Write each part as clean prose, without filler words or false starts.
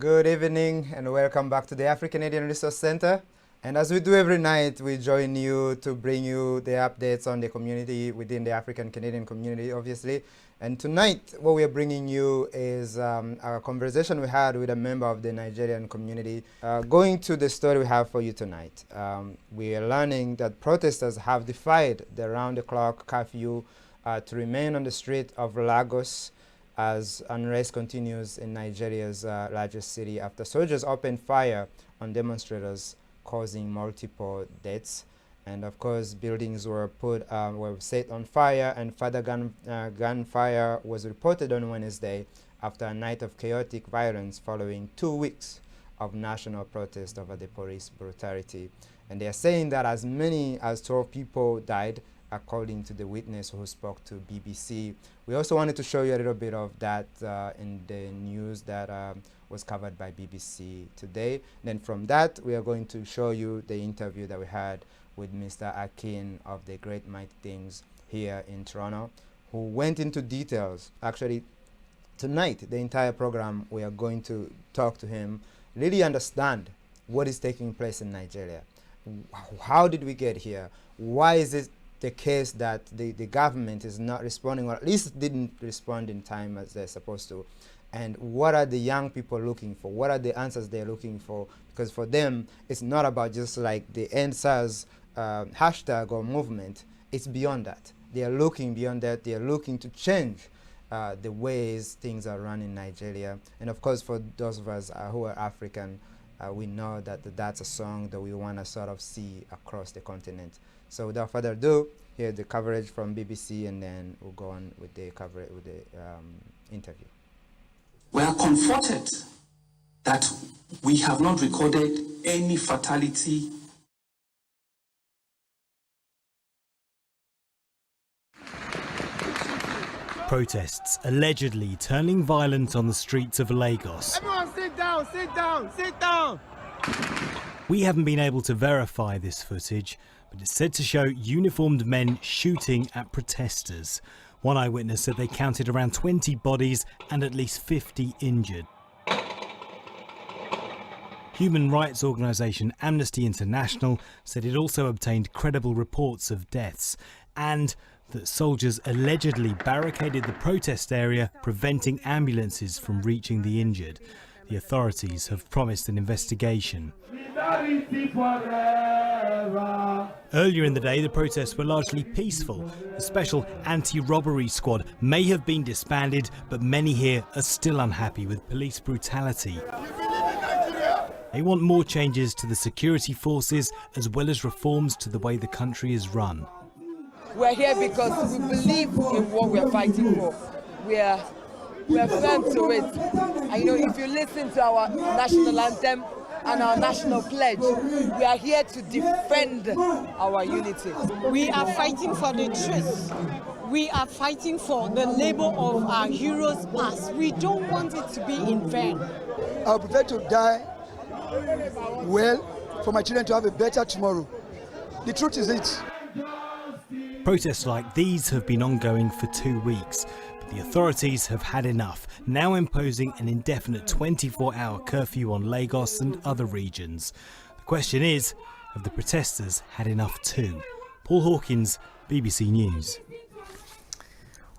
Good evening and welcome back to the Africanadian Resource Center. And as we do every night, we join you to bring you the updates on the community within the African Canadian community, obviously. And tonight, what we are bringing you is a conversation we had with a member of the Nigerian community. Going to the story we have for you tonight, we are learning that protesters have defied the round-the-clock curfew to remain on the street of Lagos as unrest continues in Nigeria's largest city after soldiers opened fire on demonstrators, causing multiple deaths. And of course, buildings were set on fire, and further gunfire was reported on Wednesday after a night of chaotic violence following 2 weeks of national protest over the police brutality. And they are saying that as many as 12 people died, according to the witness who spoke to BBC. We also wanted to show you a little bit of that in the news that was covered by BBC today. Then from that, we are going to show you the interview that we had with Mr. Akin of the Great Mighty Things here in Toronto, who went into details. Actually, tonight, the entire program, we are going to talk to him, really understand what is taking place in Nigeria. How did we get here? Why is it the case that the government is not responding, or at least didn't respond in time as they're supposed to? And what are the young people looking for? What are the answers they're looking for? Because for them, it's not about just like the EndSARS hashtag or movement. It's beyond that. They are looking beyond that. They are looking to change the ways things are run in Nigeria. And of course, for those of us who are African, we know that that's a song that we want to sort of see across the continent. So without further ado, here's the coverage from BBC, and then we'll go on with the coverage with the interview. We are comforted that we have not recorded any fatality. Protests allegedly turning violent on the streets of Lagos. Everyone sit down, sit down, sit down. We haven't been able to verify this footage, but it's said to show uniformed men shooting at protesters. One eyewitness said they counted around 20 bodies and at least 50 injured. Human rights organisation Amnesty International said it also obtained credible reports of deaths, and that soldiers allegedly barricaded the protest area, preventing ambulances from reaching the injured. The authorities have promised an investigation. Earlier in the day, the protests were largely peaceful. The special anti-robbery squad may have been disbanded, but many here are still unhappy with police brutality. They want more changes to the security forces, as well as reforms to the way the country is run. We're here because we believe in what we're fighting for. We're firm to it. And you know, if you listen to our national anthem and our national pledge, we are here to defend our unity. We are fighting for the truth. We are fighting for the labor of our heroes past. We don't want it to be in vain. I prefer to die well for my children to have a better tomorrow. The truth is it. Protests like these have been ongoing for 2 weeks, but the authorities have had enough, now imposing an indefinite 24-hour curfew on Lagos and other regions. The question is, have the protesters had enough too? Paul Hawkins, BBC News.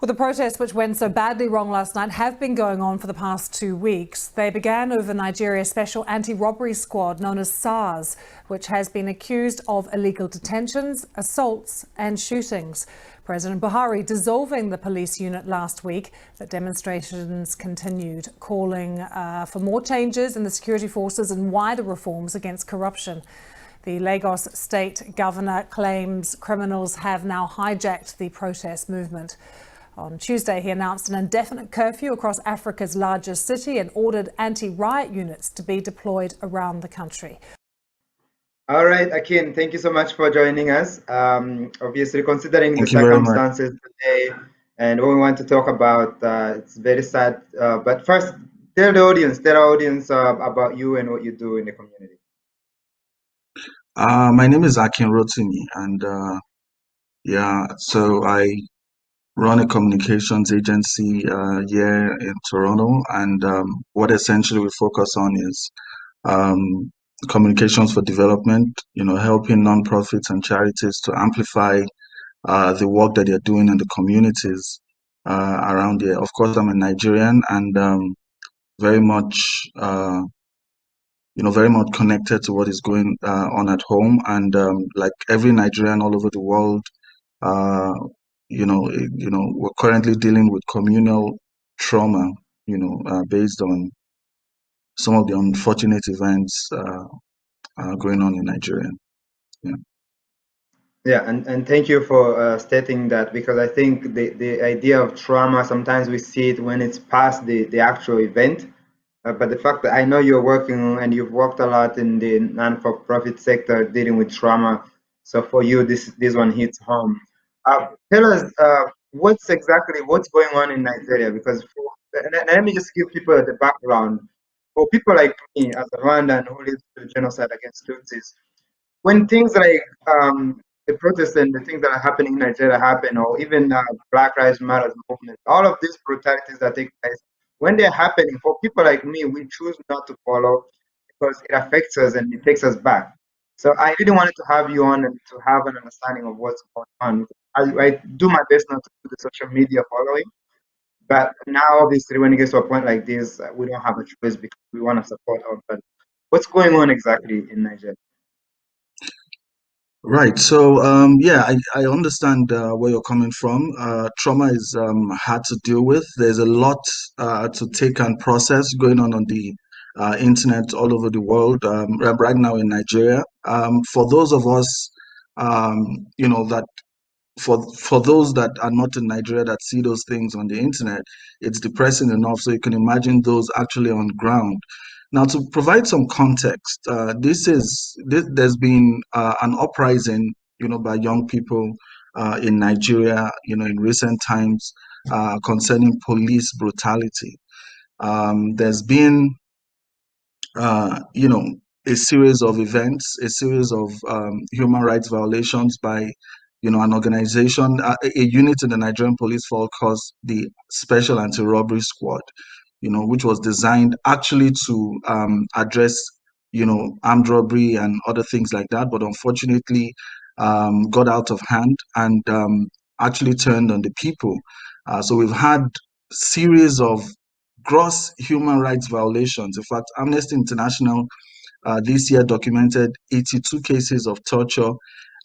Well, the protests which went so badly wrong last night have been going on for the past 2 weeks. They began over Nigeria's special anti-robbery squad known as SARS, which has been accused of illegal detentions, assaults and shootings. President Buhari dissolving the police unit last week, but demonstrations continued, calling for more changes in the security forces and wider reforms against corruption. The Lagos state governor claims criminals have now hijacked the protest movement. On Tuesday, he announced an indefinite curfew across Africa's largest city and ordered anti-riot units to be deployed around the country. All right, Akin, thank you so much for joining us. Obviously, considering Thank the you very much. circumstances today and what we want to talk about, it's very sad. But first, tell our audience about you and what you do in the community. My name is Akin Rotimi, and yeah, so I run a communications agency here in Toronto, and what essentially we focus on is communications for development. Helping nonprofits and charities to amplify the work that they're doing in the communities around here. Of course, I'm a Nigerian, and very much, very much connected to what is going on at home. And like every Nigerian all over the world, uh, we're currently dealing with communal trauma, based on some of the unfortunate events going on in Nigeria. Yeah. Yeah, and thank you for stating that, because I think the idea of trauma, sometimes we see it when it's past the actual event. But the fact that I know you're working and you've worked a lot in the non-for-profit sector dealing with trauma, so for you this one hits home. Tell us what's going on in Nigeria, because and let me just give people the background. For people like me, as a Rwandan who lives through genocide against Tutsis, when things like the protests and the things that are happening in Nigeria happen, or even Black Lives Matter movement, all of these brutalities that take place, when they're happening, for people like me, we choose not to follow because it affects us and it takes us back. So I really wanted to have you on and to have an understanding of what's going on. I do my best not to do the social media following, but now obviously when it gets to a point like this, we don't have a choice because we want to support our brother. What's going on exactly in Nigeria? Right. So, yeah, I understand where you're coming from. Trauma is hard to deal with. There's a lot to take and process going on the internet all over the world, right now in Nigeria. For those of us, that for those that are not in Nigeria that see those things on the internet, it's depressing enough. So you can imagine those actually on ground. Now, to provide some context, there's been an uprising, by young people in Nigeria, in recent times concerning police brutality. There's been you know, a series of events, a series of human rights violations by, an organization, a unit in the Nigerian police force called the Special Anti-Robbery Squad, which was designed actually to address, armed robbery and other things like that, but unfortunately got out of hand and actually turned on the people. So we've had series of gross human rights violations. In fact, Amnesty International this year documented 82 cases of torture,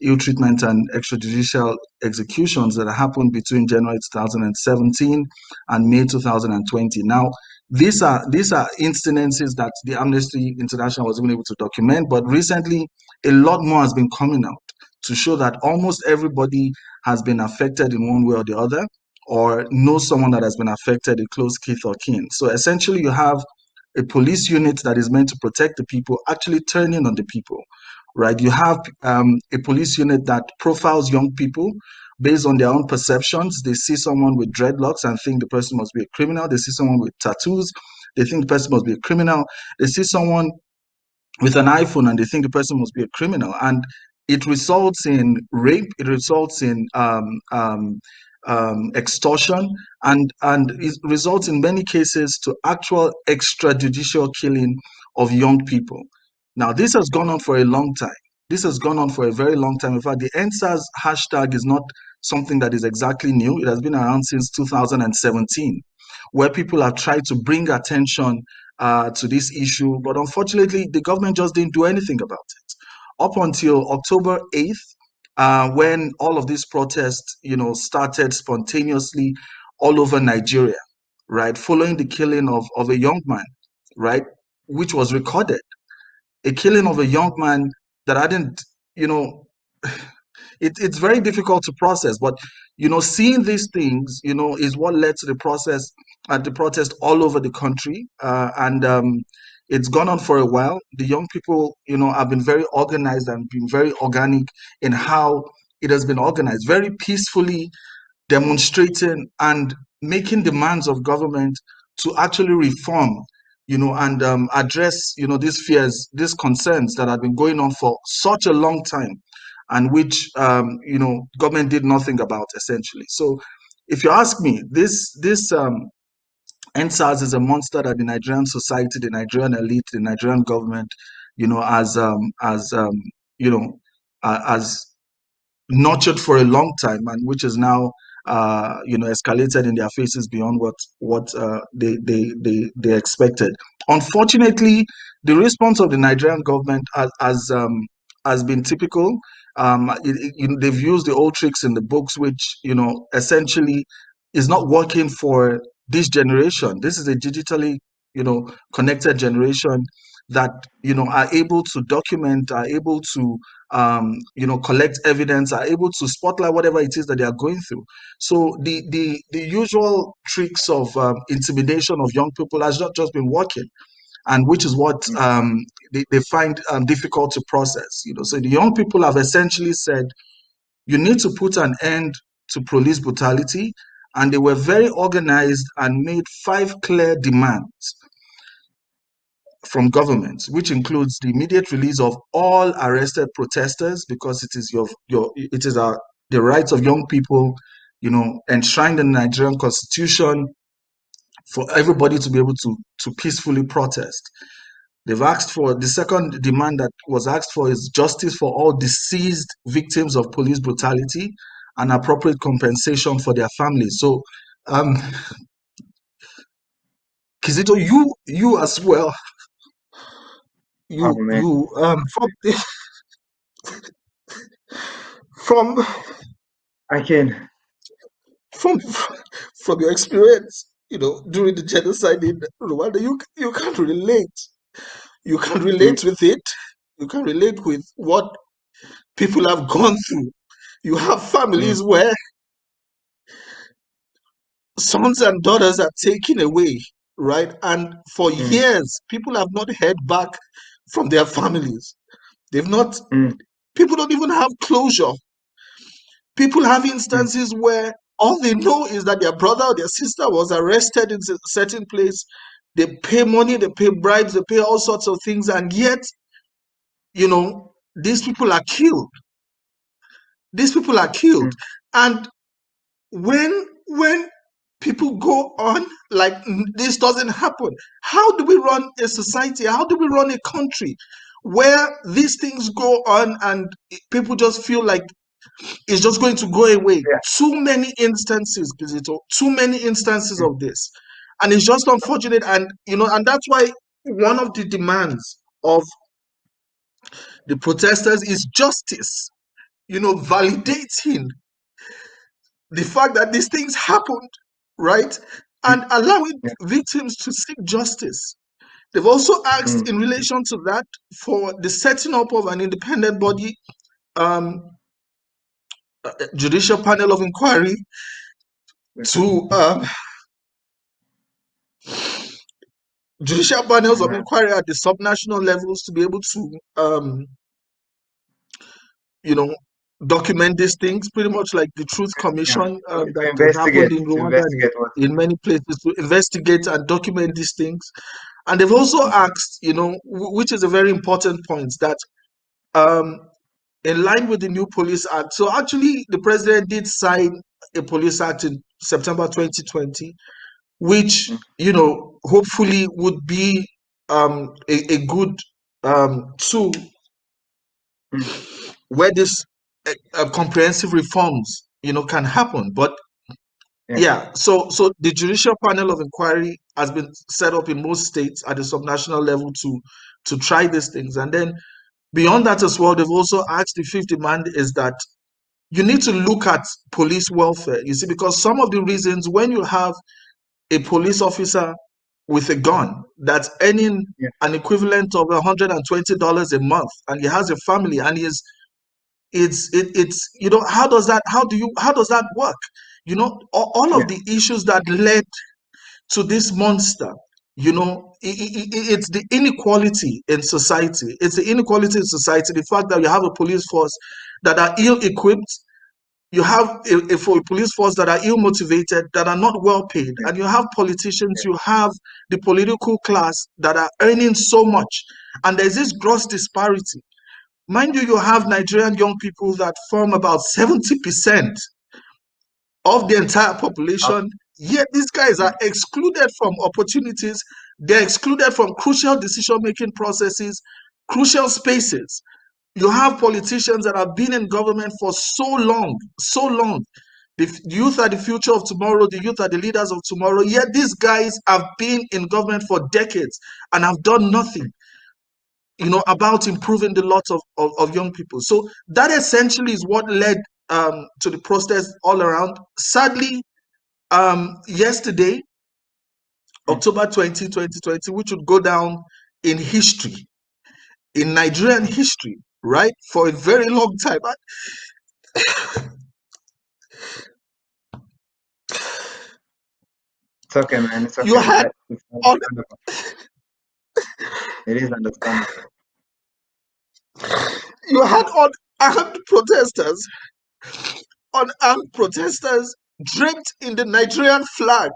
ill treatment, and extrajudicial executions that happened between January 2017 and May 2020. Now, these are incidences that the Amnesty International was even able to document, but recently a lot more has been coming out to show that almost everybody has been affected in one way or the other, or knows someone that has been affected, a close kith or kin. So essentially, you have a police unit that is meant to protect the people actually turning on the people, right? You have a police unit that profiles young people based on their own perceptions. They see someone with dreadlocks and think the person must be a criminal. They see someone with tattoos, they think the person must be a criminal. They see someone with an iPhone and they think the person must be a criminal. And it results in rape, it results in extortion, and it results in many cases to actual extrajudicial killing of young people. Now, this has gone on for a long time. This has gone on for a very long time. In fact, the NSAS hashtag is not something that is exactly new. It has been around since 2017, where people have tried to bring attention to this issue, but unfortunately, the government just didn't do anything about it. Up until October 8th, when all of these protests, started spontaneously all over Nigeria, right, following the killing of a young man, right, which was recorded, a killing of a young man that I didn't, you know, it's very difficult to process. But seeing these things, is what led to the protest all over the country, and it's gone on for a while. The young people, have been very organized and been very organic in how it has been organized, very peacefully demonstrating and making demands of government to actually reform, and address, these fears, these concerns that have been going on for such a long time, and which, government did nothing about, essentially. So if you ask me, this NSAS is a monster that the Nigerian society, the Nigerian elite, the Nigerian government, you know, as nurtured for a long time, and which is now escalated in their faces beyond what they expected. Unfortunately, the response of the Nigerian government has been typical. They've used the old tricks in the books, which essentially is not working for this generation. This is a digitally connected generation that are able to document, are able to collect evidence, are able to spotlight whatever it is that they are going through. So the usual tricks of intimidation of young people has not just been working, and which is what they find difficult to process. So the young people have essentially said, you need to put an end to police brutality, and they were very organized and made 5 clear demands from government, which includes the immediate release of all arrested protesters, because it is the rights of young people, enshrined in the Nigerian Constitution, for everybody to be able to peacefully protest. They've asked for, the second demand that was asked for is justice for all deceased victims of police brutality and appropriate compensation for their families. So, Kizito, you as well, from Akin, from from your experience, during the genocide in Rwanda, you can relate. You can relate with it. You can relate with what people have gone through. You have families where sons and daughters are taken away, right? And for years, people have not heard back from their families. They've not. People don't even have closure. People have instances where all they know is that their brother or their sister was arrested in a certain place. They pay money, they pay bribes, they pay all sorts of things, and yet, these people are killed. These people are killed. And when people go on like this doesn't happen, how do we run a society? How do we run a country where these things go on and people just feel like it's just going to go away? Yeah. Too many instances, Kizito, too many instances of this. And it's just unfortunate. And, and that's why one of the demands of the protesters is justice, validating the fact that these things happened, right? And allowing victims to seek justice. They've also asked in relation to that for the setting up of an independent body, judicial panel of inquiry to judicial panels of inquiry at the subnational levels to be able to document these things, pretty much like the Truth Commission that happened in Rwanda and in many places, to investigate and document these things. And they've also asked, which is a very important point, that in line with the new Police Act, so actually the president did sign a Police Act in September 2020, which, hopefully would be a good tool where this comprehensive reforms, can happen. But so the judicial panel of inquiry has been set up in most states at the subnational level to try these things. And then beyond that as well, they've also asked, the fifth demand is that you need to look at police welfare. You see, because some of the reasons, when you have a police officer with a gun that's earning an equivalent of $120 a month, and he has a family, and how does that work? All of the issues that led to this monster, it's the inequality in society. It's the inequality in society. The fact that you have a police force that are ill-equipped, you have a police force that are ill-motivated, that are not well paid, and you have politicians, you have the political class that are earning so much, and there's this gross disparity. Mind you, you have Nigerian young people that form about 70% of the entire population, yet these guys are excluded from opportunities. They're excluded from crucial decision-making processes, crucial spaces. You have politicians that have been in government for so long, so long. The youth are the future of tomorrow. The youth are the leaders of tomorrow. Yet these guys have been in government for decades and have done nothing, about improving the lot of young people. So that essentially is what led to the protest all around. Sadly, yesterday, October 20, 2020, which would go down in history, in Nigerian history, right, for a very long time. It's okay, man. It's You okay. had It's on, understandable. It is understandable. you had unarmed protesters draped in the Nigerian flag,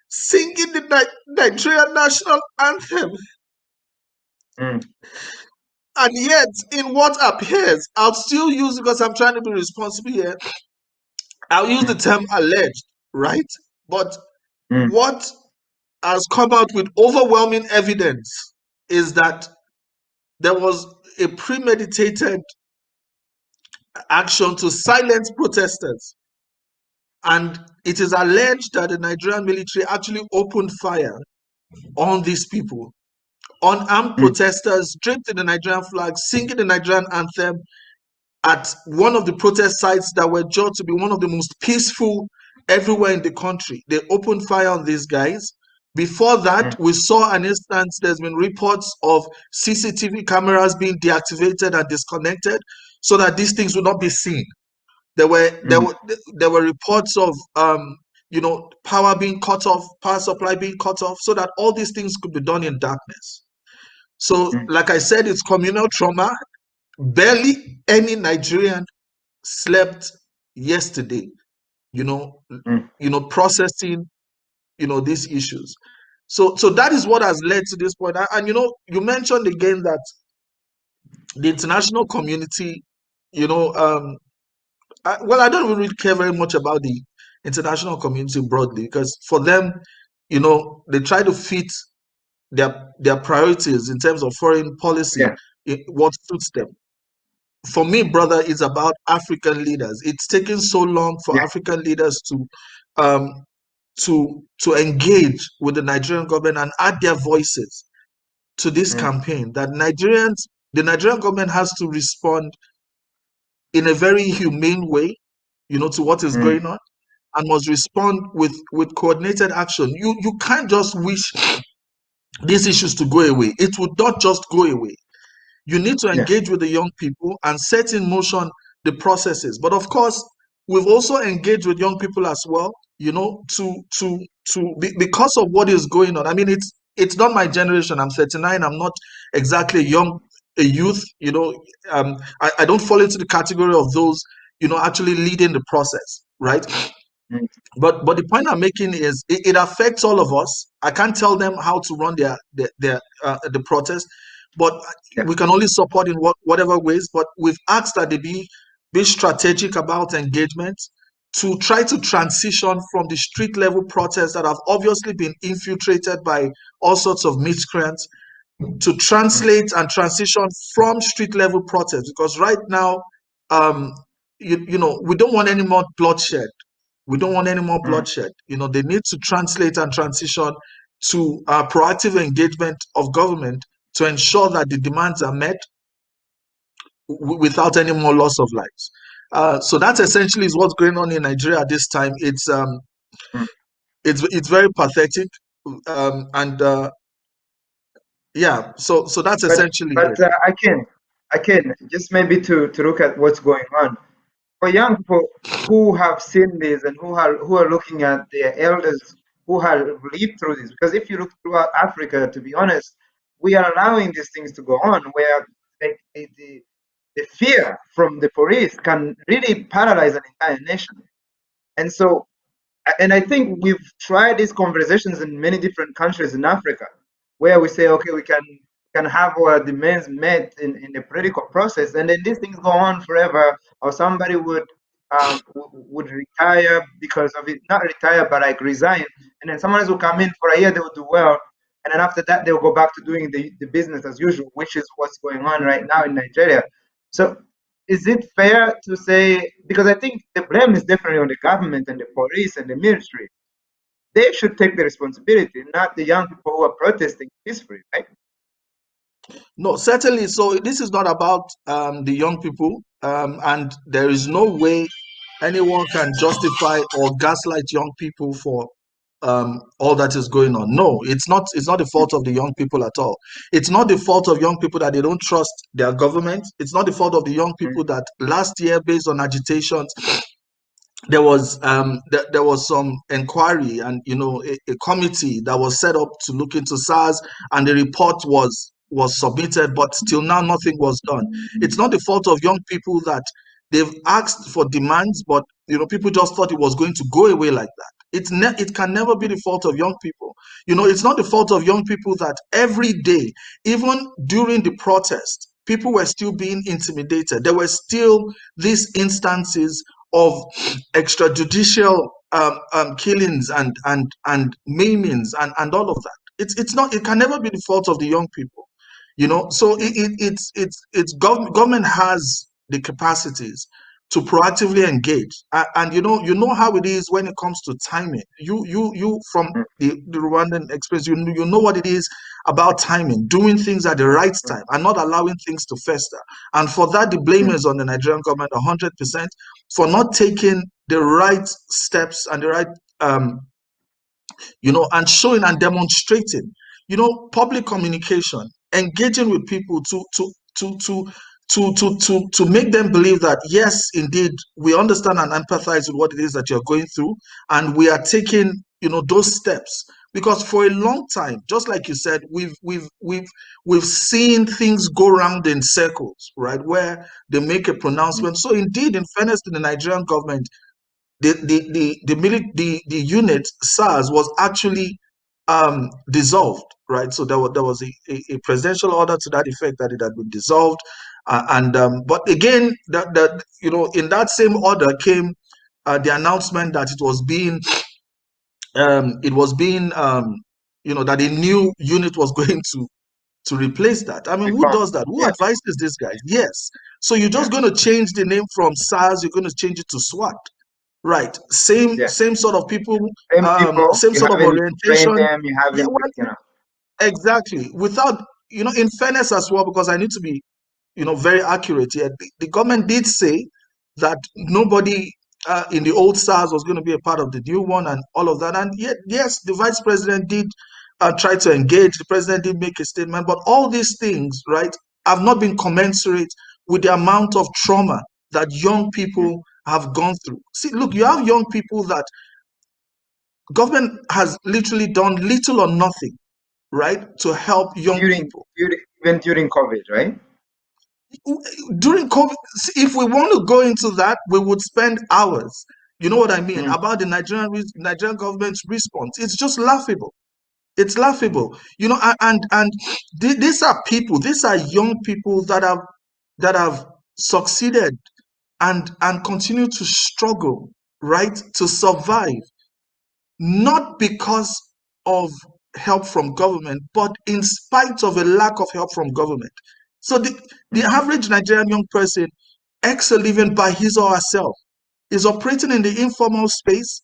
singing the Nigerian national anthem. Mm. And yet, in what appears, I'll still use, because I'm trying to be responsible here, I'll use the term alleged, right? But what has come out with overwhelming evidence is that there was a premeditated action to silence protesters. And it is alleged that the Nigerian military actually opened fire on these people, unarmed protesters draped in the Nigerian flag, singing the Nigerian anthem at one of the protest sites that were judged to be one of the most peaceful everywhere in the country. They opened fire on these guys. Before that, we saw an instance, there's been reports of CCTV cameras being deactivated and disconnected so that these things would not be seen. There were reports of power being cut off, power supply being cut off, so that all these things could be done in darkness. So, like I said, it's communal trauma. Barely any Nigerian slept yesterday, processing, these issues. So that is what has led to this point. And you mentioned again that the international community, I don't really care very much about the international community broadly, because for them, they try to fit their priorities in terms of foreign policy, what suits them. For me, brother, it's about African leaders. It's taken so long for African leaders to engage with the Nigerian government and add their voices to this campaign, that the Nigerian government has to respond in a very humane way, to what is going on, and must respond with coordinated action. You can't just wish these issues to go away. It would not just go away. You need to engage with the young people and set in motion the processes. But of course, we've also engaged with young people as well, because of what is going on. I mean, it's not my generation. I'm 39. I'm not exactly a youth. I don't fall into the category of those, actually leading the process, right? But the point I'm making is it affects all of us. I can't tell them how to run the protest, but we can only support in whatever ways. But we've asked that they be strategic about engagement, to try to transition from the street level protests that have obviously been infiltrated by all sorts of miscreants, to translate and transition from street level protests. Because right now, we don't want any more bloodshed. We don't want any more bloodshed. They need to translate and transition to proactive engagement of government to ensure that the demands are met without any more loss of lives. So that essentially is what's going on in Nigeria at this time. It's very pathetic, So that's essentially but it. Akin, just maybe to look at what's going on. For young people who have seen this and who are looking at their elders who have lived through this, because if you look throughout Africa, to be honest, we are allowing these things to go on, where the fear from the police can really paralyze an entire nation. And so, and I think we've tried these conversations in many different countries in Africa, where we say, okay, we can have our demands met in the political process, and then these things go on forever, or somebody would would retire because of it, not retire, but like resign. And then someone else will come in for a year, they will do well. And then after that, they'll go back to doing the business as usual, which is what's going on right now in Nigeria. So is it fair to say, because I think the blame is definitely on the government and the police and the military. They should take the responsibility, not the young people who are protesting peacefully, right? No, certainly. So this is not about the young people, and there is no way anyone can justify or gaslight young people for all that is going on. No, it's not. It's not the fault of the young people at all. It's not the fault of young people that they don't trust their government. It's not the fault of the young people that last year, based on agitations, there was there was some inquiry and a committee that was set up to look into SARS, and the report was submitted, but till now nothing was done. It's not the fault of young people that they've asked for demands, but people just thought it was going to go away like that. It can never be the fault of young people. It's not the fault of young people that every day, even during the protest, people were still being intimidated. There were still these instances of extrajudicial killings and maimings and all of that. It's not. It can never be the fault of the young people. So government has the capacities to proactively engage, and you know how it is when it comes to timing. You from the Rwandan experience, you know what it is about timing, doing things at the right time and not allowing things to fester. And for that, the blame is on the Nigerian government 100% for not taking the right steps and the right and showing and demonstrating, public communication, engaging with people to make them believe that yes, indeed, we understand and empathize with what it is that you're going through, and we are taking, those steps. Because for a long time, just like you said, we've seen things go round in circles, right, where they make a pronouncement. So indeed, in fairness to the Nigerian government, the unit SARS was actually dissolved, right? So there was a presidential order to that effect that it had been dissolved, but again, that in that same order came the announcement that it was being that a new unit was going to replace that. I mean, who does that? Who advises these guys? Yes. So you're just going to change the name from SARS, you're going to change it to SWAT. Right, same sort of people, same sort of orientation. Exactly. Without, in fairness as well, because I need to be, very accurate here. The government did say that nobody in the old SARS was going to be a part of the new one and all of that. And yet, yes, the vice president did try to engage. The president did make a statement, but all these things, right, have not been commensurate with the amount of trauma that young people have gone through. See, look, you have young people that government has literally done little or nothing, right, to help young people. Even during COVID, right? During COVID, if we want to go into that, we would spend hours. You know what I mean? About the Nigerian government's response. It's just laughable. It's laughable. And these are people, these are young people that have succeeded and continue to struggle, right, to survive, not because of help from government, but in spite of a lack of help from government. So the average Nigerian young person, living by his or herself, is operating in the informal space,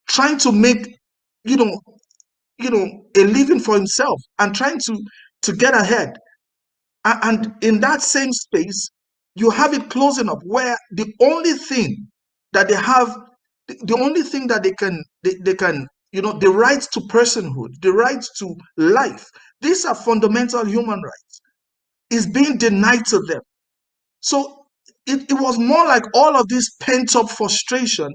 trying to make, a living for himself and trying to get ahead. And in that same space, you have it closing up where the only thing that they have, the only thing that they can, the right to personhood, the right to life, these are fundamental human rights, is being denied to them. So it was more like all of this pent-up frustration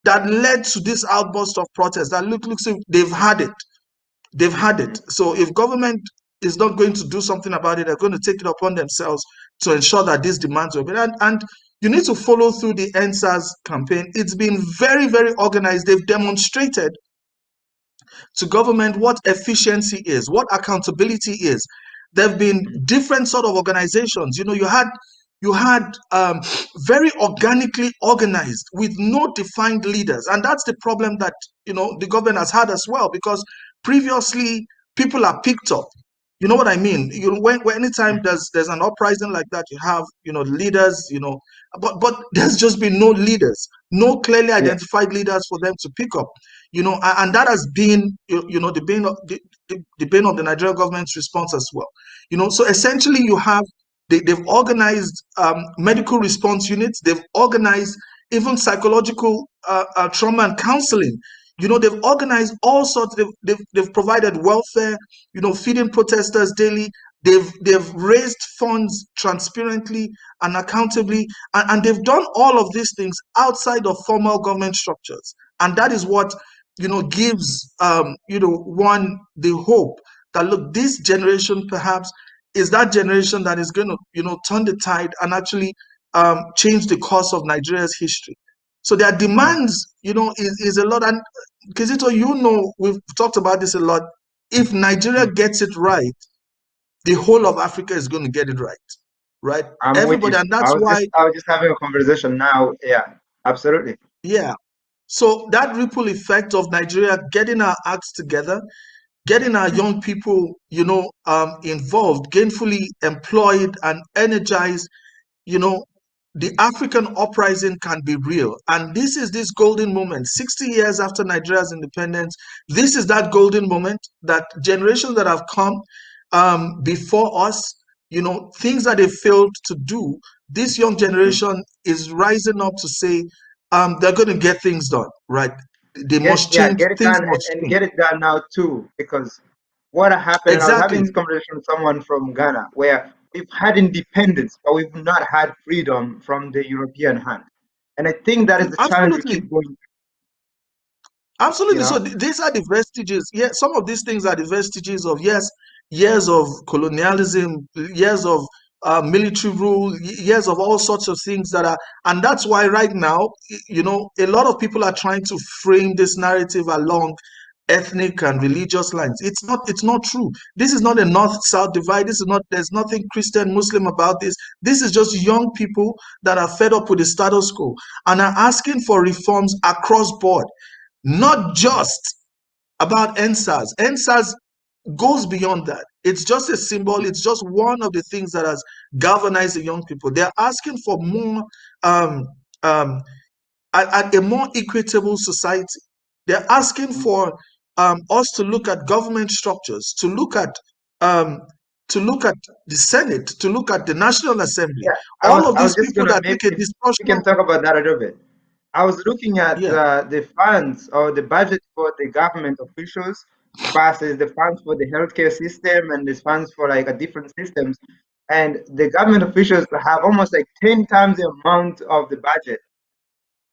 that led to this outburst of protest that looks like they've had it. They've had it. So if government is not going to do something about it, they're going to take it upon themselves to ensure that these demands are met. And you need to follow through the NSAS campaign. It's been very, very organized. They've demonstrated to government what efficiency is, what accountability is. There have been different sort of organizations. You had you had very organically organized with no defined leaders. And that's the problem that, the government has had as well, because previously people are picked up. You know what I mean? When anytime there's an uprising like that, you have, leaders, but there's just been no leaders, no clearly identified leaders for them to pick up, and that has been, the bane of the Nigerian government's response as well. So essentially you have, they've organized medical response units. They've organized even psychological trauma and counseling. They've organized all sorts. They've provided welfare. Feeding protesters daily. They've raised funds transparently and accountably, and they've done all of these things outside of formal government structures. And that is what gives one the hope that, look, this generation perhaps is that generation that is going to turn the tide and actually change the course of Nigeria's history. So their demands is a lot. And Kizito, we've talked about this a lot. If Nigeria gets it right, the whole of Africa is going to get it right? I'm with Everybody. you. And that's why I was just having a conversation now. Yeah, absolutely. yeah. So that ripple effect of Nigeria getting our acts together, getting our young people, involved, gainfully employed and energized, the African uprising can be real. And this is this golden moment, 60 years after Nigeria's independence. This is that golden moment that generations that have come before us, things that they failed to do, this young generation is rising up to say they're going to get things done, right? They must change, Get it things done must and change. get it done now too, because what happened, and I was having Exactly. this conversation with someone from Ghana, where we've had independence, but we've not had freedom from the European hand. And I think that is the challenge we Absolutely. keep going. Absolutely. So these are the vestiges. Yeah, some of these things are the vestiges of, yes, years of colonialism, years of military rule, years of all sorts of things that are, and that's why right now, a lot of people are trying to frame this narrative along ethnic and religious lines. It's not true. This is not a north-south divide. There's nothing Christian, Muslim about this. This is just young people that are fed up with the status quo and are asking for reforms across board. Not just about NSAS. NSAS goes beyond that. It's just a symbol. It's just one of the things that has galvanized the young people. They're asking for more, a more equitable society. They're asking for us to look at government structures, to look at the Senate, to look at the National Assembly. Yeah, All of I was these just people gonna, that maybe take a if we can disproportionate, talk about that a little bit. I was looking at yeah, the funds or the budget for the government officials versus the funds for the healthcare system and the funds for like a different systems. And the government officials have almost like 10 times the amount of the budget.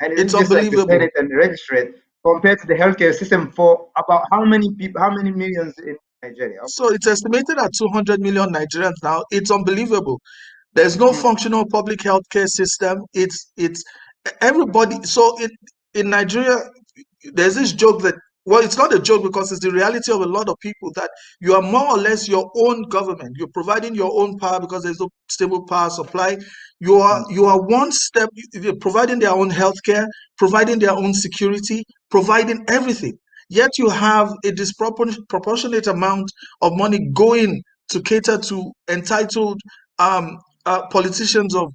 And it's it's just like the unbelievable. Senate and the registrate compared to the healthcare system for about how many people, how many millions in Nigeria? So it's estimated at 200 million Nigerians now. It's unbelievable. There's no functional public healthcare system. It's everybody. So in Nigeria, there's this joke that, well, it's not a joke because it's the reality of a lot of people, that you are more or less your own government. You're providing your own power because there's no stable power supply. You are one step. You're providing their own healthcare, providing their own security, providing everything. Yet you have a disproportionate amount of money going to cater to entitled politicians of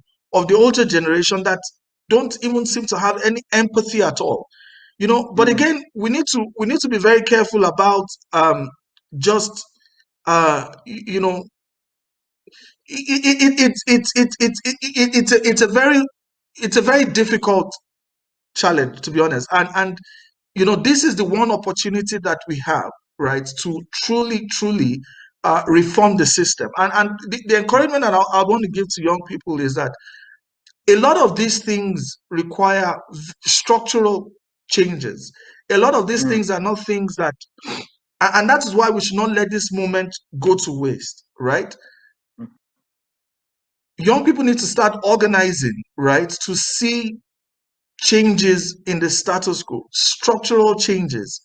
the older generation that don't even seem to have any empathy at all. But again, we need to be very careful about just you know it's a very difficult challenge, to be honest. And this is the one opportunity that we have, right, to truly reform the system. And the encouragement that I want to give to young people is that a lot of these things require structural changes. A lot of these things are not things that, and that is why we should not let this moment go to waste, right? Young people need to start organizing, right, to see changes in the status quo, structural changes.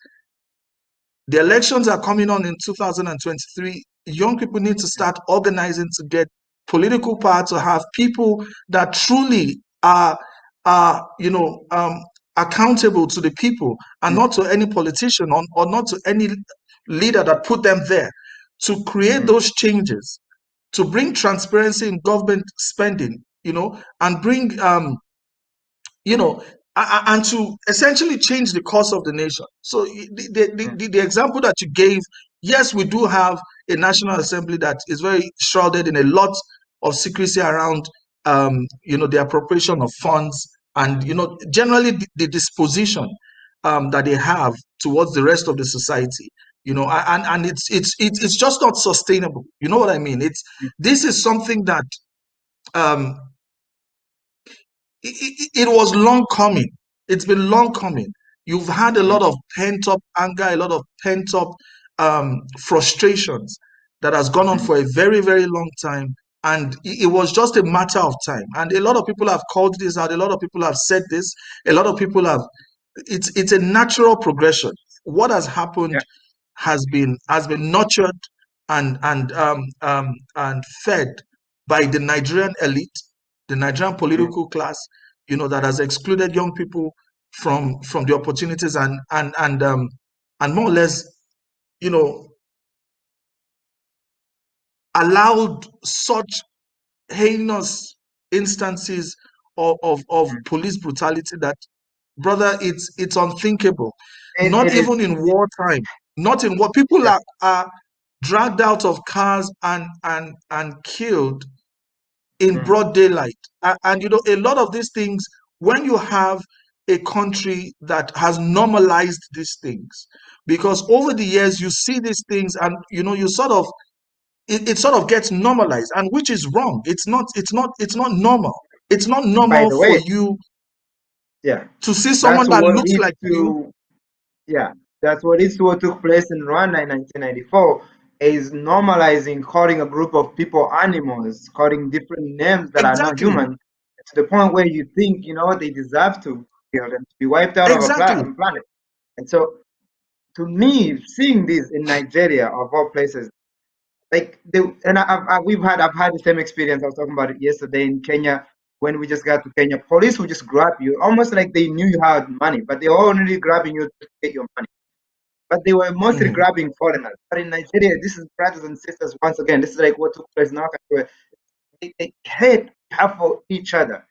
The elections are coming on in 2023. Young people need to start organizing to get political power to have people that truly are accountable to the people and not to any politician or not to any leader that put them there to create those changes, to bring transparency in government spending, and bring and to essentially change the course of the nation. So the example that you gave, yes, we do have a National Assembly that is very shrouded in a lot of secrecy around, the appropriation of funds and, generally the disposition that they have towards the rest of the society. And it's just not sustainable. You know what I mean? This is something that um, it was long coming. It's been long coming. You've had a lot of pent up anger, a lot of pent up frustrations that has gone on for a very, very long time. And it was just a matter of time. And a lot of people have called this out. A lot of people have said this. A lot of people have. It's a natural progression. What has happened has been nurtured and fed by the Nigerian elite, the Nigerian political class, that has excluded young people from the opportunities and more or less, allowed such heinous instances of police brutality that, brother, it's unthinkable. Not even in wartime, not in war. People are dragged out of cars and killed in broad daylight. And a lot of these things, when you have a country that has normalized these things, because over the years you see these things and you sort of it sort of gets normalized, and which is wrong. It's not normal. It's not By normal the for way, you yeah, to see that's someone that what looks leads like you. to yeah, that's what leads to what took place in Rwanda in 1994 is normalizing calling a group of people animals, calling different names that are not Exactly. human, to the point where you think they deserve to be killed and to be wiped out of a Exactly. planet. And so, to me, seeing this in Nigeria of all places, like I've had the same experience. I was talking about it yesterday in Kenya. When we just got to Kenya, police would just grab you almost like they knew you had money, but they were only grabbing you to get your money. But they were mostly grabbing foreigners. But in Nigeria, this is brothers and sisters once again. This is like what took place in Africa, where they hate have for each other.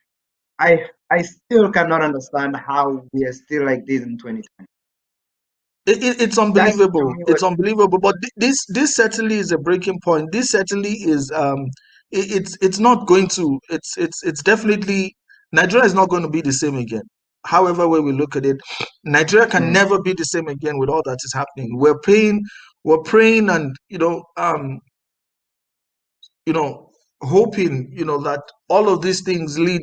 I still cannot understand how we are still like this in 2020. It's That's to unbelievable. me what. It's unbelievable. But this certainly is a breaking point. This certainly is it's not going to. It's definitely, Nigeria is not going to be the same again. However way we look at it, Nigeria can never be the same again with all that is happening. We're praying, and hoping that all of these things lead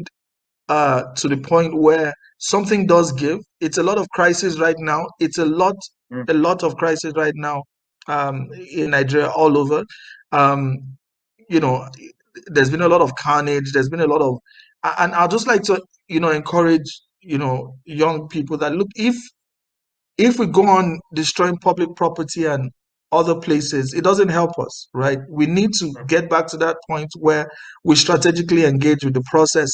to the point where something does give. It's a lot of crisis right now. It's a lot of crisis right now in Nigeria all over. Um, you know, there's been a lot of carnage. There's been a lot of, and I'd just like to, encourage, young people that, look, if we go on destroying public property and other places, it doesn't help us, right? We need to get back to that point where we strategically engage with the process.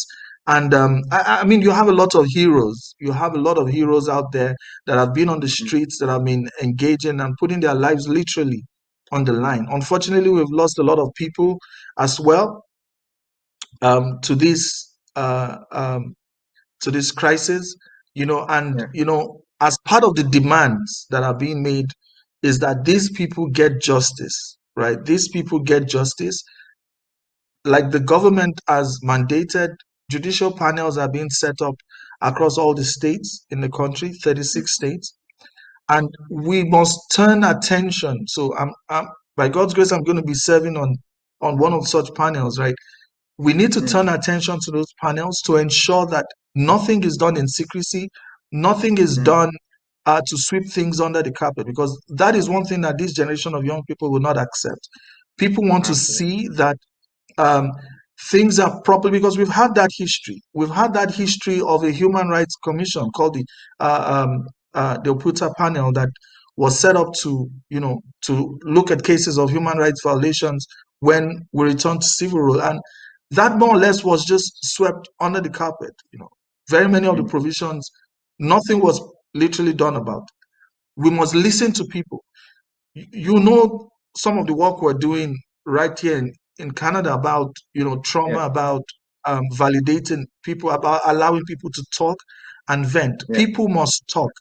And I mean, you have a lot of heroes. You have a lot of heroes out there that have been on the streets, that have been engaging and putting their lives literally on the line. Unfortunately, we've lost a lot of people as well to this crisis, and as part of the demands that are being made is that these people get justice, right? These people get justice, like the government has mandated. Judicial panels are being set up across all the states in the country, 36 states, and we must turn attention. So by God's grace, I'm going to be serving on one of such panels, right? We need to turn attention to those panels to ensure that nothing is done in secrecy, nothing is done to sweep things under the carpet, because that is one thing that this generation of young people will not accept. People want to see that um, things are properly, because we've had that history. We've had that history of a human rights commission called the Oputa panel that was set up to look at cases of human rights violations when we returned to civil rule. And that more or less was just swept under the carpet. Very many of the provisions, nothing was literally done about. We must listen to people. Some of the work we're doing right here in Canada about trauma, about validating people, about allowing people to talk and vent. People must talk.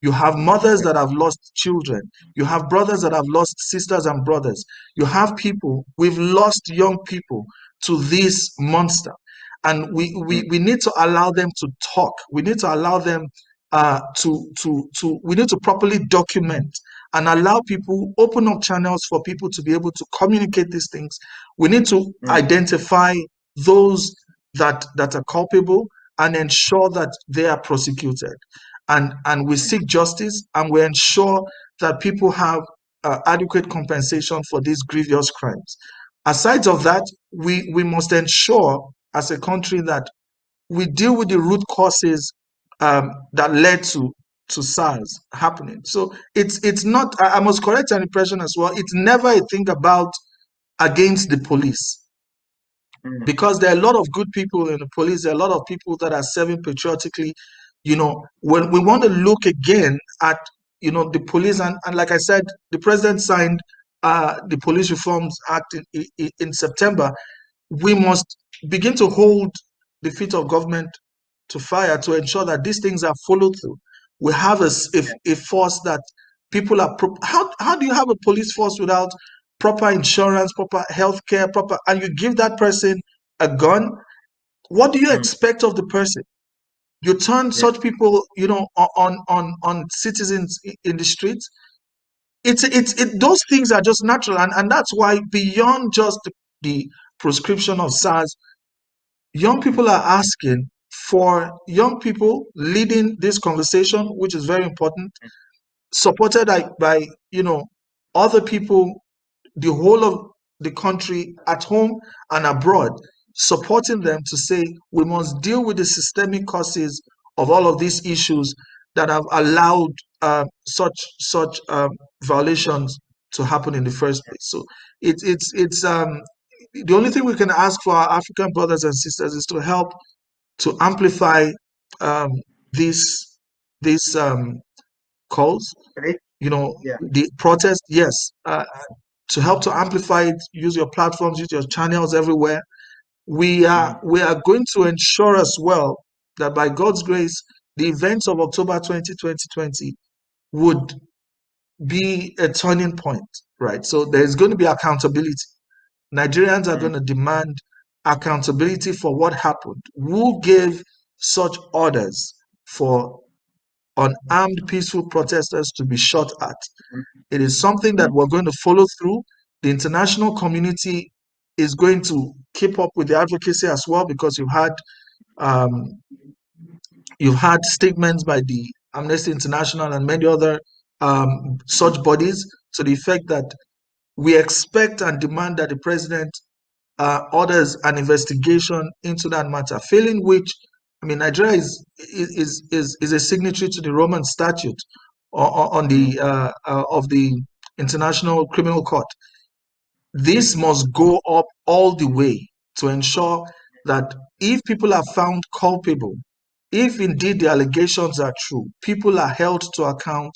You have mothers that have lost children. You have brothers that have lost sisters and brothers. You have people, we've lost young people to this monster. And we need to allow them to talk. We need to allow them we need to properly document and allow people, open up channels for people to be able to communicate these things. We need to identify those that are culpable and ensure that they are prosecuted. And we seek justice, and we ensure that people have adequate compensation for these grievous crimes. Aside of that, we must ensure as a country that we deal with the root causes that led to SARS happening. So it's not, I must correct an impression as well, it's never a thing about against the police. Because there are a lot of good people in the police, there are a lot of people that are serving patriotically. When we want to look again at the police, and like I said, the president signed the Police Reforms Act in September. We must begin to hold the feet of government to fire to ensure that these things are followed through. We have a force that people are. How do you have a police force without proper insurance, proper health care, and you give that person a gun? What do you expect of the person? You turn such people, on citizens in the streets. Those things are just natural, and that's why beyond just the prescription of SARS, young people are asking for young people leading this conversation, which is very important, supported by other people, the whole of the country, at home and abroad, supporting them to say we must deal with the systemic causes of all of these issues that have allowed such violations to happen in the first place. So it's the only thing we can ask for our African brothers and sisters is to help to amplify these calls, the protest, yes, to help to amplify it. Use your platforms, use your channels everywhere. We are going to ensure as well that by God's grace, the events of October 2020 would be a turning point, right? So there's going to be accountability. Nigerians are going to demand accountability for what happened. Who gave such orders for unarmed peaceful protesters to be shot at? It is something that we're going to follow through. The international community is going to keep up with the advocacy as well, because you've had statements by the Amnesty International and many other such bodies to the effect that we expect and demand that the president orders an investigation into that matter. Failing which, Nigeria is a signatory to the Roman Statute on the of the International Criminal Court. This must go up all the way to ensure that if people are found culpable, if indeed the allegations are true, people are held to account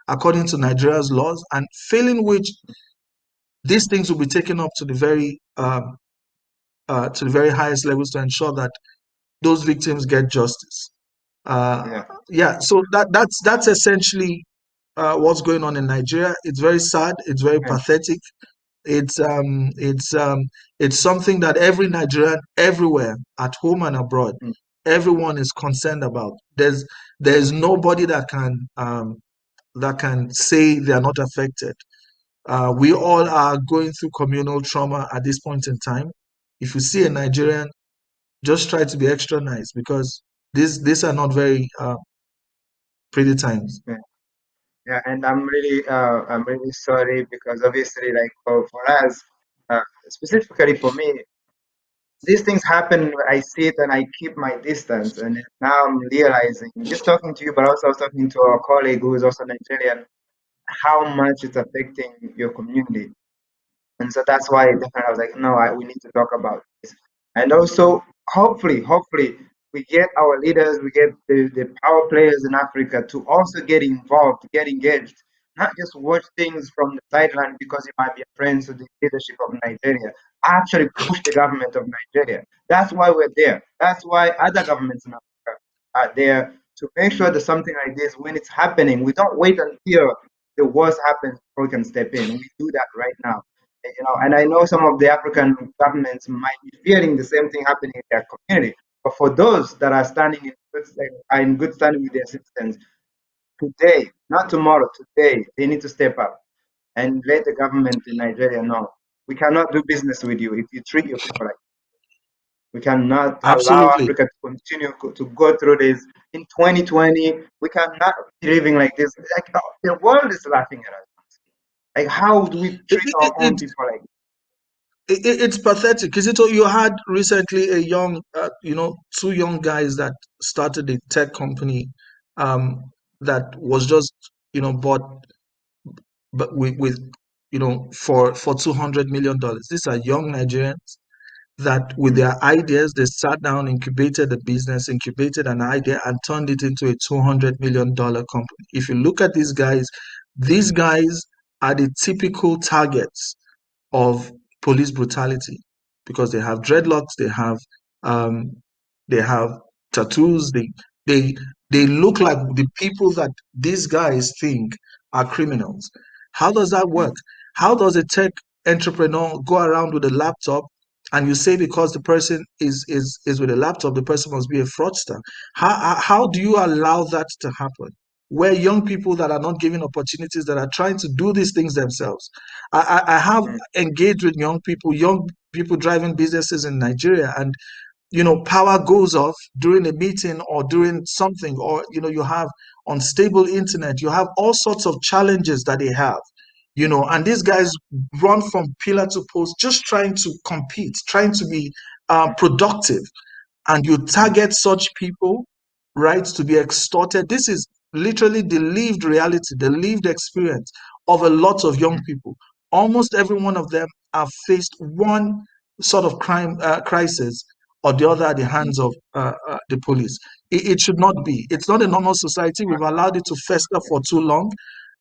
according to Nigeria's laws, and failing which, these things will be taken up to the very highest levels to ensure that those victims get justice. So that's essentially what's going on in Nigeria. It's very sad. It's very pathetic. It's something that every Nigerian, everywhere, at home and abroad, everyone is concerned about. There's nobody that can say they are not affected. We all are going through communal trauma at this point in time. If you see a Nigerian, just try to be extra nice, because these are not very pretty times. Yeah, and I'm really sorry, because obviously, like for us, specifically for me, these things happen. I see it and I keep my distance, and now I'm realizing, just talking to you, but also talking to our colleague who is also Nigerian, how much it's affecting your community. And so that's why definitely I was like, no, we need to talk about this. And also, hopefully, we get our leaders, we get the power players in Africa to also get involved, get engaged, not just watch things from the sideline because it might be a friend to the leadership of Nigeria. Actually push the government of Nigeria. That's why we're there. That's why other governments in Africa are there to make sure that something like this, when it's happening, we don't wait until the worst happens before we can step in. We do that right now. And I know some of the African governments might be fearing the same thing happening in their community. But for those that are standing in good standing with their citizens, today, not tomorrow, today, they need to step up and let the government in Nigeria know we cannot do business with you if you treat your people like that. We cannot allow Absolutely. Africa to continue to go through this. In 2020, we cannot be living like this. Like the world is laughing at us. Like how do we It, treat it, our own it, people like it's pathetic. Is it? You had recently a young, two young guys that started a tech company, um, that was just, bought, but with for $200 million. These are young Nigerians that, with Mm, their ideas, they sat down, incubated a business, incubated an idea, and turned it into a $200 million company. If you look at these guys are the typical targets of police brutality because they have dreadlocks, um, they have tattoos, they they look like the people that these guys think are criminals. How does that mm, work? How does a tech entrepreneur go around with a laptop and you say because the person is with a laptop, the person must be a fraudster? How do you allow that to happen? Where young people that are not given opportunities, that are trying to do these things themselves. I have mm, engaged with young people driving businesses in Nigeria, and power goes off during a meeting or during something, or you have unstable internet, you have all sorts of challenges that they have, and these guys run from pillar to post, just trying to compete, trying to be productive, and you mm, target such people, right, to be extorted. This is literally the lived reality, the lived experience of a lot of young mm, people. Almost every one of them have faced one sort of crime crisis or the other at the mm, hands of the police. It should not be. It's not a normal society. We've allowed it to fester yeah, for too long.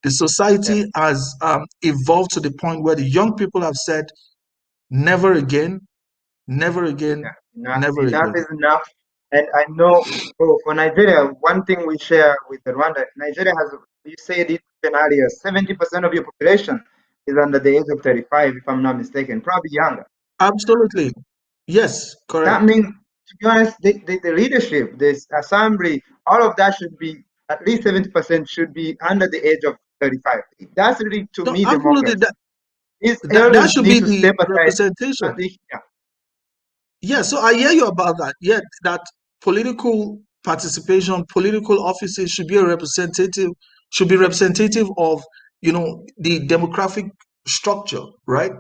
The yeah, society has evolved to the point where the young people have said, never again, never yeah. again, Enough, never enough again. is enough. And I know, for Nigeria, one thing we share with Rwanda, Nigeria has, you said it even earlier, 70% of your population is under the age of 35, if I'm not mistaken, probably younger. Absolutely. Yes, That correct. means, to be honest, the leadership, this assembly, all of that should be, at least 70% should be under the age of 35. That's really, to No, me, absolutely. democracy. These That elders should need be to the step aside. representation. Yeah. Yeah, so I hear you about that. Yeah, that political participation, political offices should be representative of, the demographic structure, right?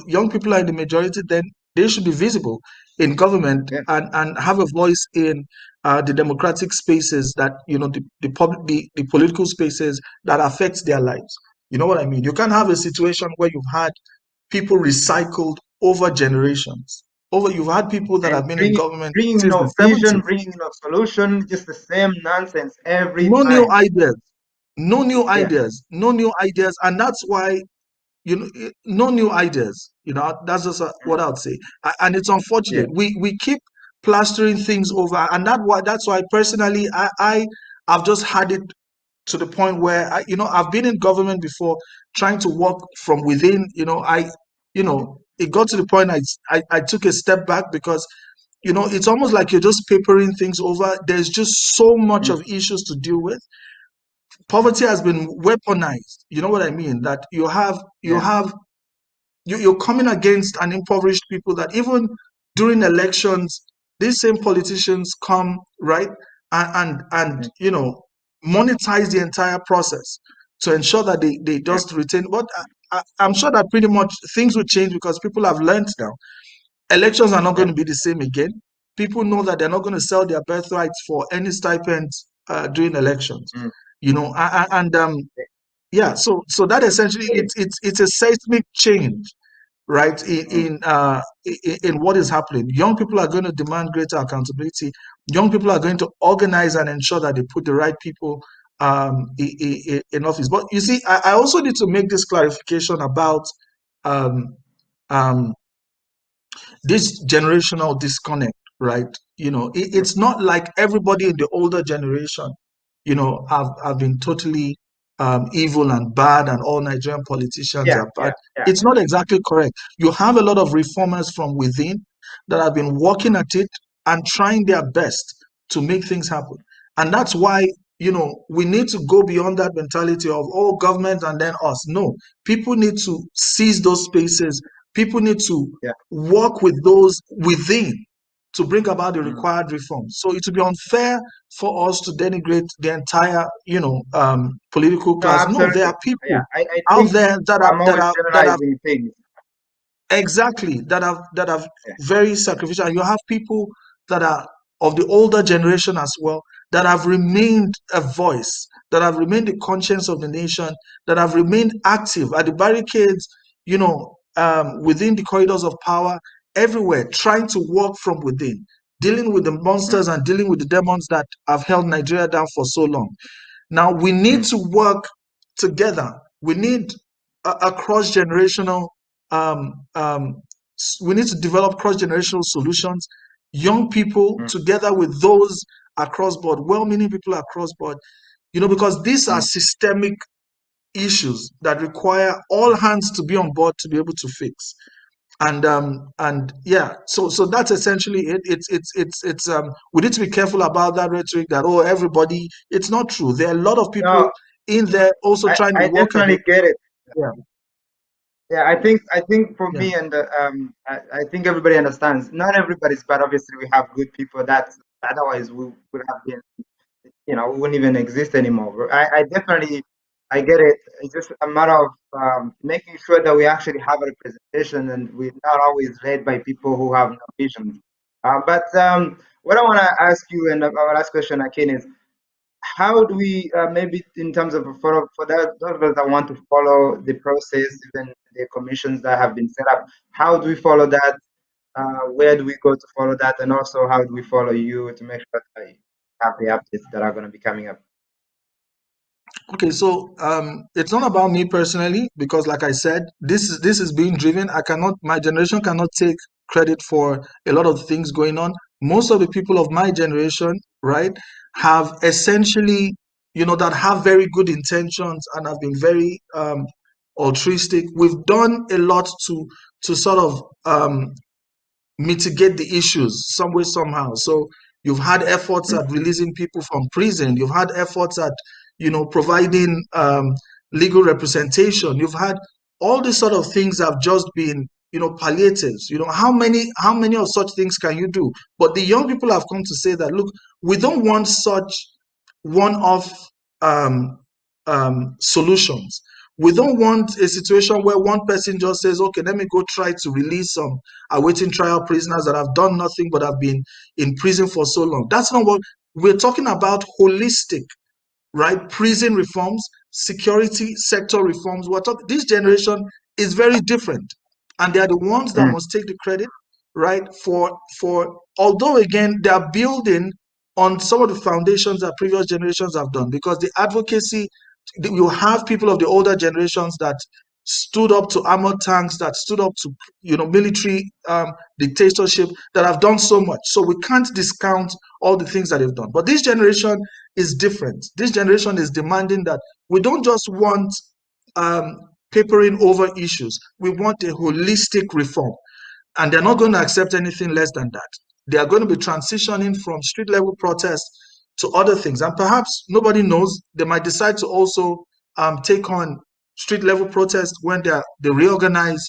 Young people are in the majority, then they should be visible in government Yeah. and have a voice in the democratic spaces that, the political spaces that affects their lives. You know what I mean? You can't have a situation where you've had people recycled over generations. You've had people that have And been in government bringing since the no vision, 70s. bringing no solution, just the same nonsense every No new time. ideas, no new Yeah. ideas, no new ideas. And that's why, no new ideas. That's just Mm, what I would say. And it's yeah. unfortunate. We keep plastering things over. And that's why personally, I've just had it to the point where I've been in government before, trying to work from within. It got to the point I took a step back because it's almost like you're just papering things over. There's just so much Mm, of issues to deal with. Poverty has been weaponized. You know what I mean? That yeah. you're coming against an impoverished people that even during elections, these same politicians come, right, and Mm, monetize the entire process to ensure that they yeah. just retain. But I'm sure that pretty much things will change because people have learned now. Elections are not Yeah. going to be the same again. People know that they're not going to sell their birthrights for any stipends during elections. Mm, And yeah, so that essentially yeah. it's a seismic change right, in what is happening. Young people are going to demand greater accountability. Young people are going to organize and ensure that they put the right people in office. But you see, I also need to make this clarification about um, um, this generational disconnect, right? It's not like everybody in the older generation, have been totally evil and bad, and all Nigerian politicians Yeah, are bad. yeah, yeah. It's not exactly correct. You have a lot of reformers from within that have been working at it and trying their best to make things happen. And that's why, we need to go beyond that mentality of, oh, government and then us. No, people need to seize those spaces. People need to Yeah. work with those within to bring about the required reforms. So it would be unfair for us to denigrate the entire, political No, class. No, there absolutely. are Yeah, people I out think there that I'm always have generalizing things. exactly that have Yeah. very sacrificial. And you have people that are of the older generation as well that have remained a voice, that have remained the conscience of the nation, that have remained active at the barricades, within the corridors of power, everywhere, trying to work from within, dealing with the monsters and dealing with the demons that have held Nigeria down for so long. Now we need to work together. We need a cross-generational. We need to develop cross-generational solutions. Young people together with those across board, well-meaning people across board. Because these are systemic issues that require all hands to be on board to be able to fix. And yeah, so that's essentially it. It's we need to be careful about that rhetoric that, oh, everybody. It's not true. There are a lot of people No, in there also trying to I work at definitely it. get it. Yeah, Yeah, I think for yeah. me and I think everybody understands. Not everybody's bad. Obviously, we have good people that otherwise we would have been, we wouldn't even exist anymore. I definitely, I get it. It's just a matter of making sure that we actually have a representation and we're not always led by people who have no vision. But what I want to ask you, and our last question, Akin, is how do we maybe in terms of for that those of us that want to follow the process, even the commissions that have been set up, how do we follow that? Where do we go to follow that? And also, how do we follow you to make sure that you have the updates that are going to be coming up? Okay, so it's not about me personally because, like I said, this is being driven. My generation cannot take credit for a lot of things going on. Most of the people of my generation, right, have essentially, that have very good intentions and have been very altruistic. We've done a lot to sort of mitigate the issues some way, somehow. So you've had efforts at releasing people from prison. You've had efforts at, providing legal representation. You've had all these sort of things have just been, palliatives. How many of such things can you do? But the young people have come to say that, look, we don't want such one-off solutions. We don't want a situation where one person just says, okay, let me go try to release some awaiting trial prisoners that have done nothing but have been in prison for so long. That's not what we're talking about. Holistic, right? Prison reforms, security sector reforms. This generation is very different, and they are the ones that must take the credit, right? For although again they are building on some of the foundations that previous generations have done, because the advocacy, you have people of the older generations that stood up to armored tanks, that stood up to military dictatorship, that have done so much. So we can't discount all the things that they've done. But this generation is different. This generation is demanding that we don't just want um, papering over issues. We want a holistic reform, and they're not going to accept anything less than that. They are going to be transitioning from street level protest to other things, and perhaps nobody knows, they might decide to also take on street level protest when they reorganize,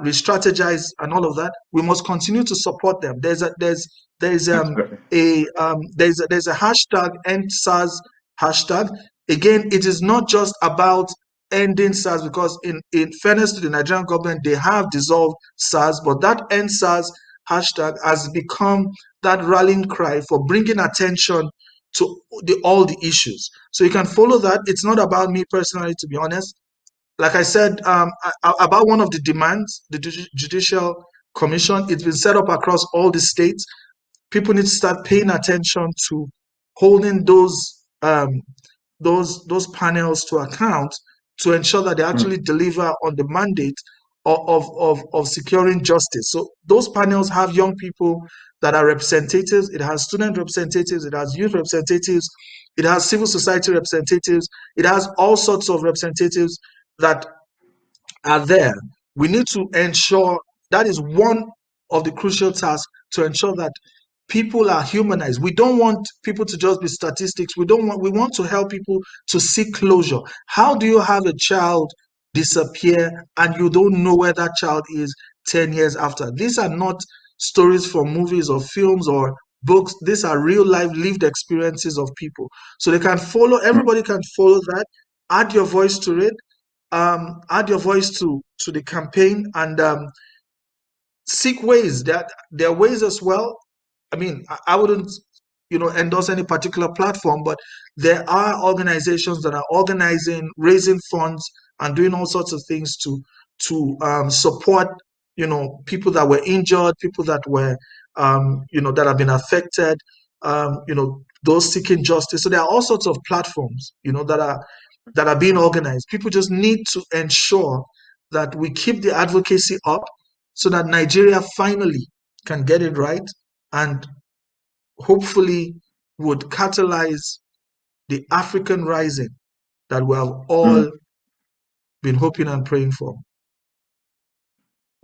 re-strategize, and all of that. We must continue to support them. Absolutely. There's a hashtag, end SARS hashtag. Again, it is not just about ending SARS, because in fairness to the Nigerian government, they have dissolved SARS, but that end SARS hashtag has become that rallying cry for bringing attention to all the issues. So you can follow that. It's not about me personally, to be honest. like I said, about one of the demands, the Judicial Commission, it's been set up across all the states. People need to start paying attention to holding those panels to account to ensure that they actually deliver on the mandate of securing justice. So those panels have young people that are representatives, it has student representatives, it has youth representatives, it has civil society representatives, it has all sorts of representatives that are there. We need to ensure that is one of the crucial tasks, to ensure that people are humanized. We don't want people to just be statistics. We want to help people to seek closure. How do you have a child disappear and you don't know where that child is 10 years after? These are not stories from movies or films or books. These are real life lived experiences of people. So they can follow, everybody can follow that, add your voice to it, add your voice to the campaign, and seek ways. That there are ways as well. I mean, I wouldn't, endorse any particular platform, but there are organizations that are organizing, raising funds, and doing all sorts of things to support, people that were injured, people that were, that have been affected, those seeking justice. So there are all sorts of platforms, that are being organized. People just need to ensure that we keep the advocacy up so that Nigeria finally can get it right and hopefully would catalyze the African rising that we have all been hoping and praying for.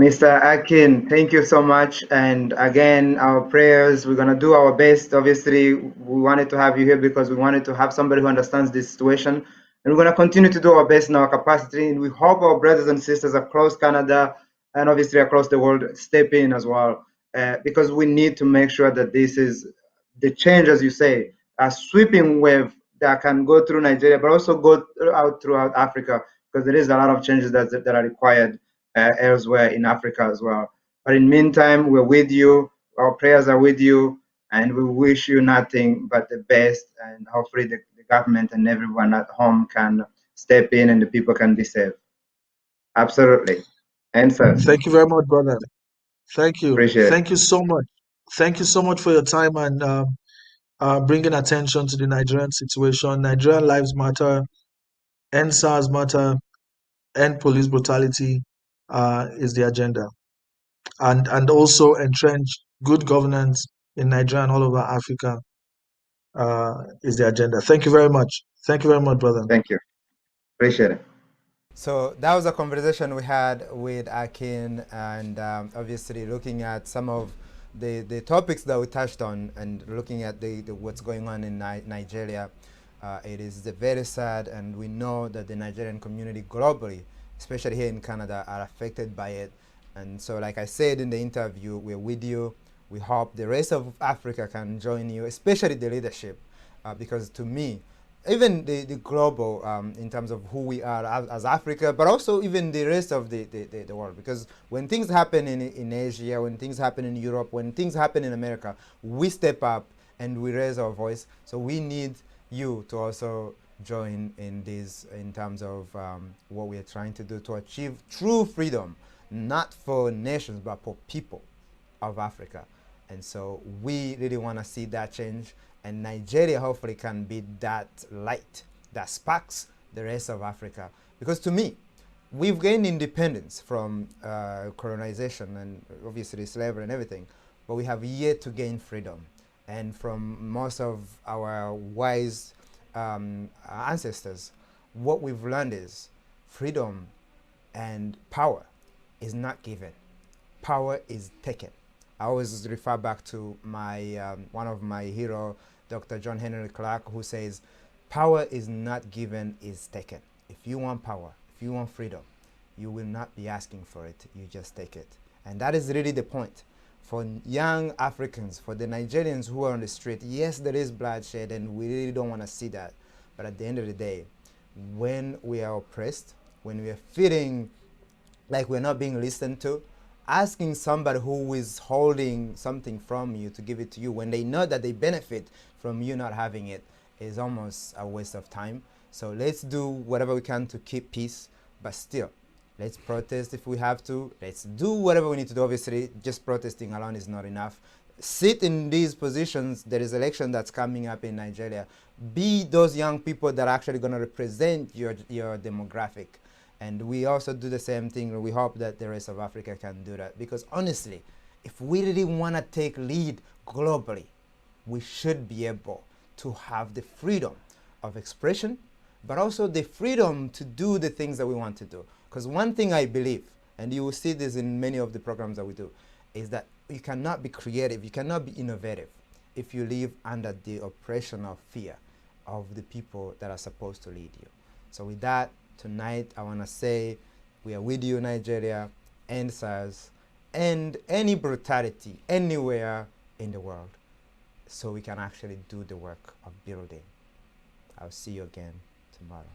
Mr. Akin, thank you so much. And again, our prayers, we're going to do our best. Obviously, we wanted to have you here because we wanted to have somebody who understands this situation. And we're going to continue to do our best in our capacity. And we hope our brothers and sisters across Canada and obviously across the world step in as well, because we need to make sure that this is the change, as you say, a sweeping wave that can go through Nigeria, but also go out throughout Africa, because there is a lot of changes that are required elsewhere in Africa as well. But in the meantime, we're with you. Our prayers are with you, and we wish you nothing but the best. And hopefully, the government and everyone at home can step in, and the people can be safe. Absolutely. Answers. Thank you very much, brother. Thank you. Appreciate it. Thank you so much. Thank you so much for your time and bringing attention to the Nigerian situation. Nigerian lives matter. End SARS matter. End police brutality is the agenda. And also entrench good governance in Nigeria and all over Africa is the agenda. Thank you very much. Thank you very much, brother. Thank you. Appreciate it. So that was a conversation we had with Akin, and obviously looking at some of the topics that we touched on, and looking at what's going on in Nigeria. It is very sad, and we know that the Nigerian community globally, especially here in Canada, are affected by it. And so, like I said in the interview, we're with you. We hope the rest of Africa can join you, especially the leadership, because to me, even the global, in terms of who we are as Africa, but also even the rest of the world. Because when things happen in Asia, when things happen in Europe, when things happen in America, we step up and we raise our voice. So we need you to also join in this, in terms of what we are trying to do to achieve true freedom, not for nations, but for people of Africa. And so we really want to see that change. And Nigeria hopefully can be that light that sparks the rest of Africa. Because to me, we've gained independence from colonization and obviously slavery and everything, but we have yet to gain freedom. And from most of our wise ancestors, what we've learned is freedom and power is not given. Power is taken. I always refer back to my one of my hero, Dr. John Henry Clark, who says, power is not given, is taken. If you want power, if you want freedom, you will not be asking for it, you just take it. And that is really the point. For young Africans, for the Nigerians who are on the street, yes, there is bloodshed and we really don't want to see that. But at the end of the day, when we are oppressed, when we are feeling like we're not being listened to, asking somebody who is holding something from you to give it to you when they know that they benefit from you not having it is almost a waste of time. So let's do whatever we can to keep peace, But still, let's protest if we have to. Let's do whatever we need to do. Obviously, just protesting alone is not enough. Sit in these positions. There is election that's coming up in Nigeria. Be those young people that are actually going to represent your demographic. And we also do the same thing. We hope that the rest of Africa can do that. Because honestly, if we really want to take lead globally, we should be able to have the freedom of expression, but also the freedom to do the things that we want to do. Because one thing I believe, and you will see this in many of the programs that we do, is that you cannot be creative, you cannot be innovative if you live under the oppression of fear of the people that are supposed to lead you. So with that, tonight I want to say we are with you, Nigeria, and SARS, and any brutality anywhere in the world, so we can actually do the work of building. I'll see you again tomorrow.